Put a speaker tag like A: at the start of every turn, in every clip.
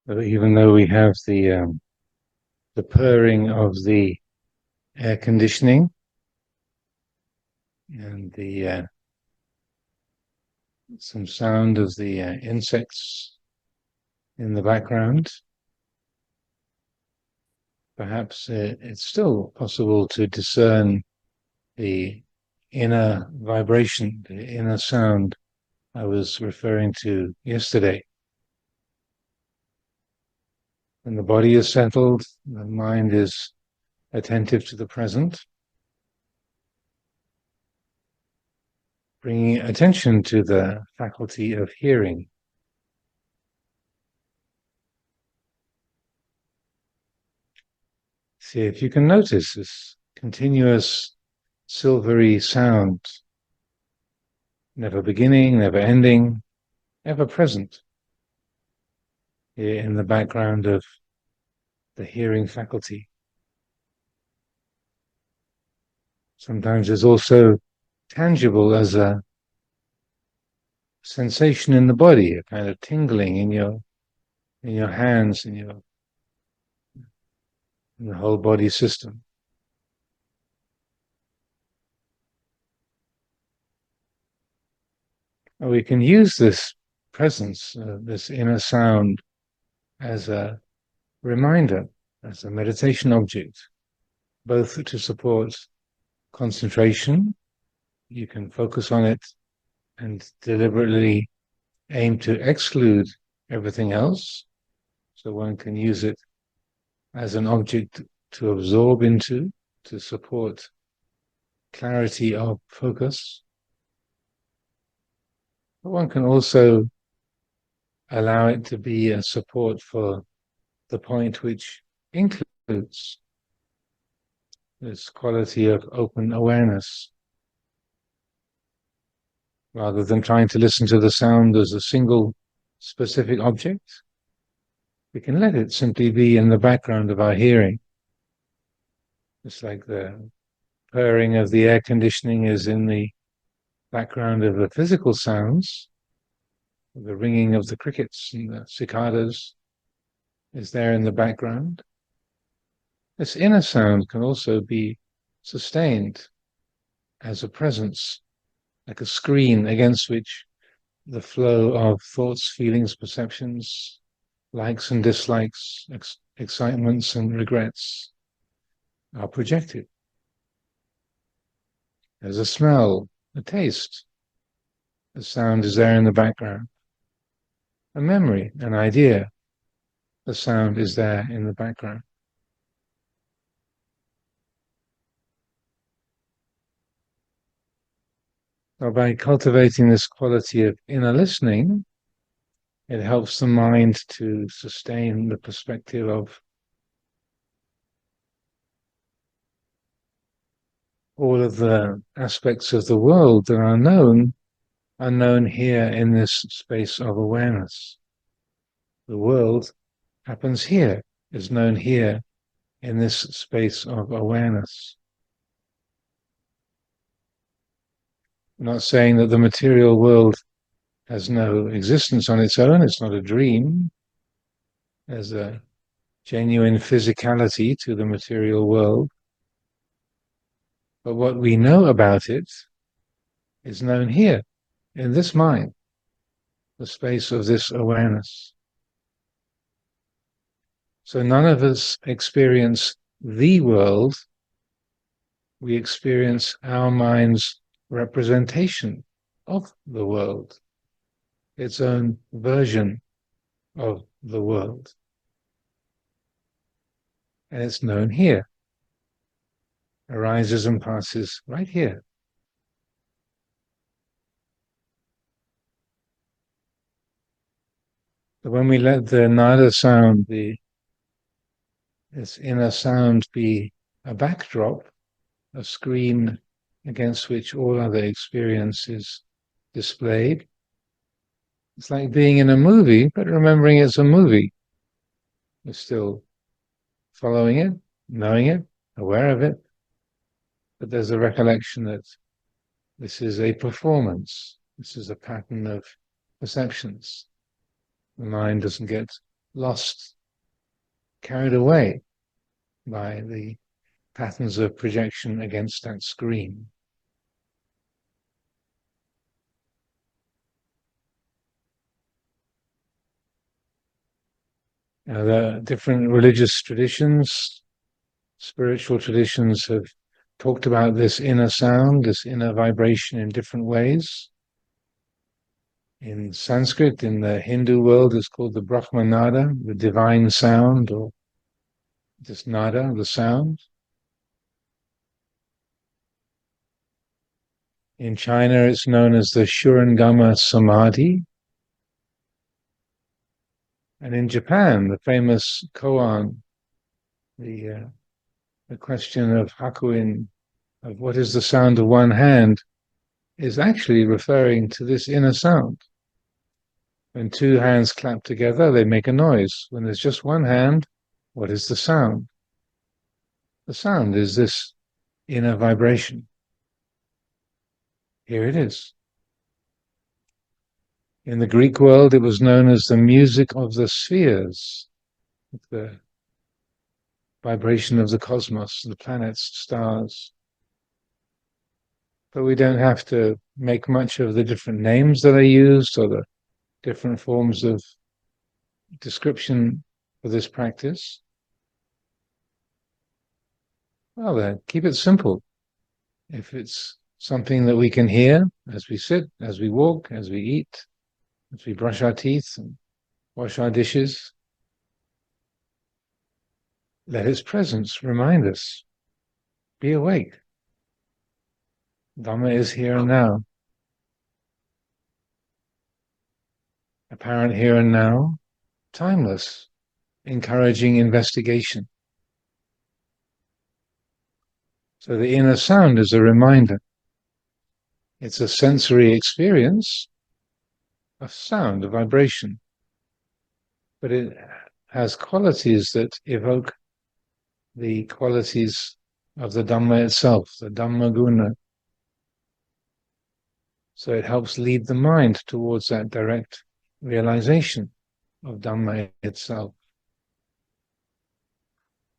A: So even though we have the purring of the air conditioning and the some sound of the insects in the background, perhaps it's still possible to discern the inner vibration, the inner sound I was referring to yesterday. When the body is settled, the mind is attentive to the present, bringing attention to the faculty of hearing. See if you can notice this continuous silvery sound, never beginning, never ending, ever present here in the background of the hearing faculty. Sometimes it's also tangible as a sensation in the body, a kind of tingling in your hands, in the whole body system. And we can use this presence, this inner sound, as a reminder, as a meditation object, both to support concentration. You can focus on it and deliberately aim to exclude everything else. So one can use it as an object to absorb into, to support clarity of focus. But one can also allow it to be a support for the point which includes this quality of open awareness. Rather than trying to listen to the sound as a single specific object, we can let it simply be in the background of our hearing. It's like the purring of the air conditioning is in the background of the physical sounds. The ringing of the crickets and the cicadas is there in the background. This inner sound can also be sustained as a presence, like a screen against which the flow of thoughts, feelings, perceptions, likes and dislikes, excitements and regrets are projected. There's a smell, a taste. The sound is there in the background. A memory, an idea. The sound is there in the background. So by cultivating this quality of inner listening, it helps the mind to sustain the perspective of all of the aspects of the world that are known here in this space of awareness. The world happens here, is known here in this space of awareness. I'm not saying that the material world has no existence on its own, it's not a dream. There's a genuine physicality to the material world. But what we know about it is known here, in this mind, the space of this awareness. So none of us experience the world, we experience our mind's representation of the world, its own version of the world. And it's known here, arises and passes right here. So when we let the nada sound, this inner sound, be a backdrop, a screen against which all other experience is displayed, it's like being in a movie, but remembering it's a movie. We're still following it, knowing it, aware of it, but there's a recollection that this is a performance, this is a pattern of perceptions. The mind doesn't get lost, carried away by the patterns of projection against that screen. Now, the different religious traditions, spiritual traditions have talked about this inner sound, this inner vibration in different ways. In Sanskrit, in the Hindu world, it's called the Brahmanada, the divine sound, or just nada, the sound. In China, it's known as the Shurangama Samadhi. And in Japan, the famous koan, the question of hakuin, of what is the sound of one hand, is actually referring to this inner sound. When two hands clap together, they make a noise. When there's just one hand, what is the sound? The sound is this inner vibration. Here it is. In the Greek world, it was known as the music of the spheres, the vibration of the cosmos, the planets, stars. But we don't have to make much of the different names that are used or the different forms of description for this practice. Well, then, keep it simple. If it's something that we can hear as we sit, as we walk, as we eat, as we brush our teeth and wash our dishes, let its presence remind us. Be awake. Dhamma is here and now. Apparent here and now, timeless, encouraging investigation. So the inner sound is a reminder. It's a sensory experience of sound, of vibration. But it has qualities that evoke the qualities of the Dhamma itself, the Dhamma guna. So it helps lead the mind towards that direct realization of Dhamma itself.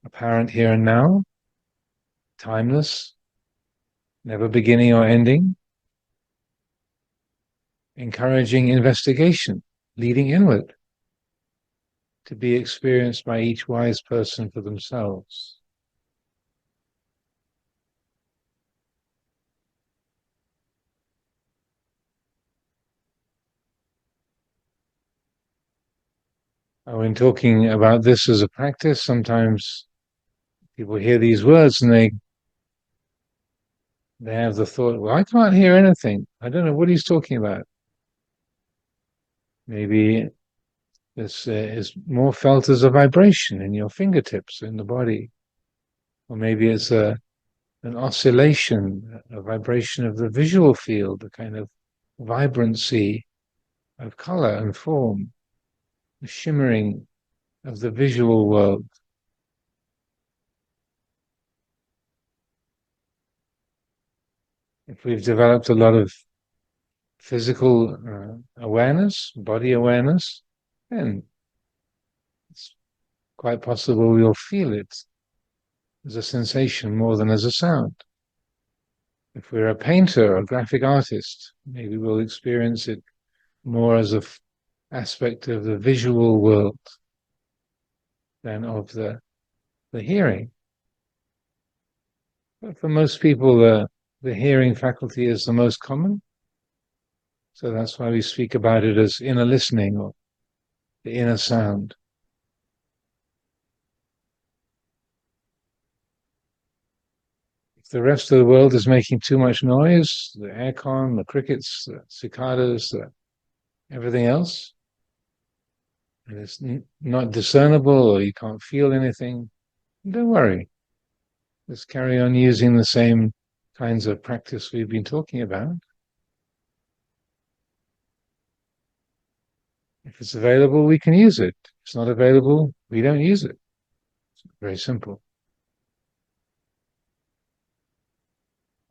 A: Apparent here and now, timeless, never beginning or ending, encouraging investigation, leading inward, to be experienced by each wise person for themselves. When talking about this as a practice, sometimes people hear these words and they have the thought, well, I can't hear anything. I don't know what he's talking about. Maybe this is more felt as a vibration in your fingertips, in the body. Or maybe it's an oscillation, a vibration of the visual field, a kind of vibrancy of color and form, the shimmering of the visual world. If we've developed a lot of physical awareness, body awareness, then it's quite possible we'll feel it as a sensation more than as a sound. If we're a painter or a graphic artist, maybe we'll experience it more as an aspect of the visual world than of the hearing. But for most people, the hearing faculty is the most common. So that's why we speak about it as inner listening or the inner sound. If the rest of the world is making too much noise, the aircon, the crickets, the cicadas, everything else, and it's not discernible or you can't feel anything, don't worry. Just carry on using the same kinds of practice we've been talking about. If it's available, we can use it. If it's not available, we don't use it. It's very simple.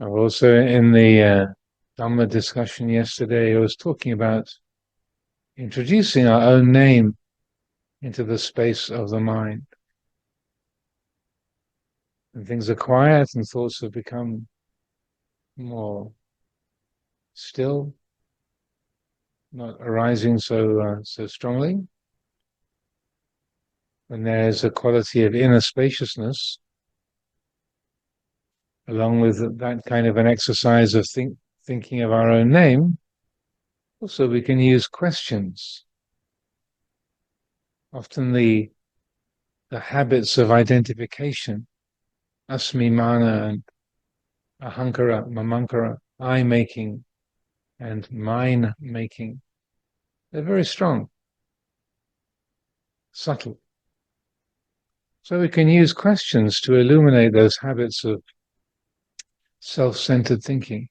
A: Also in the Dhamma discussion yesterday, I was talking about introducing our own name into the space of the mind. And things are quiet and thoughts have become more still, not arising so strongly. When there's a quality of inner spaciousness, along with that kind of an exercise of thinking of our own name, also we can use questions. Often the habits of identification, asmi mana and ahankara, mamankara, I-making and mine-making, they're very strong, subtle. So we can use questions to illuminate those habits of self-centered thinking.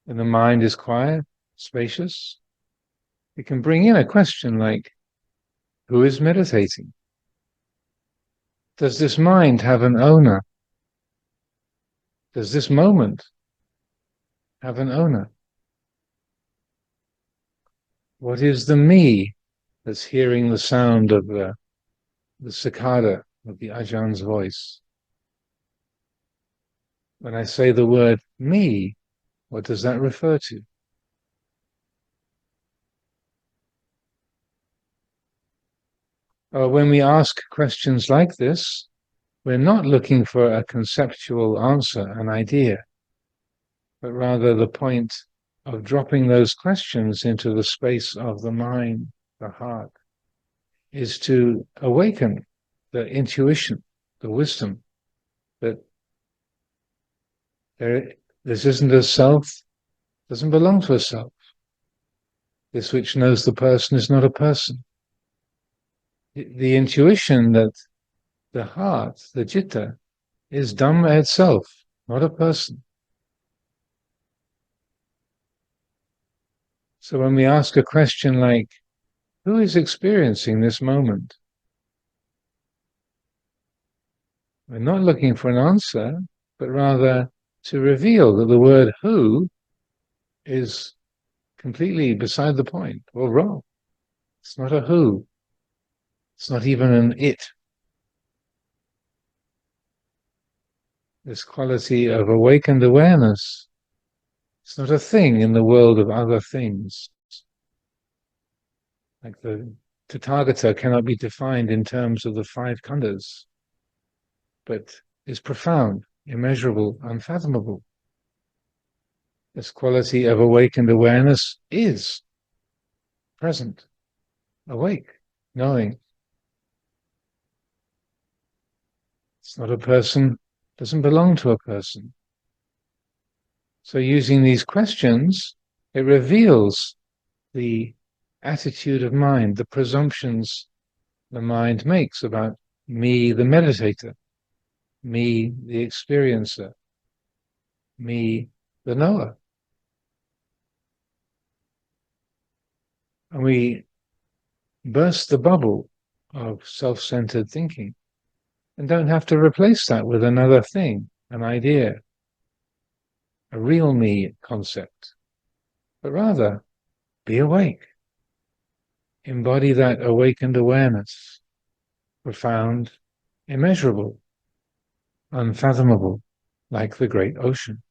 A: When the mind is quiet, spacious, we can bring in a question like, who is meditating? Does this mind have an owner? Does this moment have an owner? What is the me that's hearing the sound of the cicada, of the Ajahns voice? When I say the word me, what does that refer to? When we ask questions like this, we're not looking for a conceptual answer, an idea, but rather the point of dropping those questions into the space of the mind, the heart, is to awaken the intuition, the wisdom, that this isn't a self, doesn't belong to a self. This which knows the person is not a person. The intuition that the heart, the citta, is Dhamma itself, not a person. So when we ask a question like, who is experiencing this moment? We're not looking for an answer, but rather to reveal that the word who is completely beside the point, or wrong. It's not a who. It's not even an it. This quality of awakened awareness, it's not a thing in the world of other things. Like the Tathagata cannot be defined in terms of the five khandhas, but is profound, immeasurable, unfathomable. This quality of awakened awareness is present, awake, knowing. It's not a person, doesn't belong to a person. So using these questions, it reveals the attitude of mind, the presumptions the mind makes about me, the meditator, me, the experiencer, me, the knower. And we burst the bubble of self-centered thinking and don't have to replace that with another thing, an idea, a real me concept, but rather be awake. Embody that awakened awareness, profound, immeasurable, unfathomable, like the great ocean.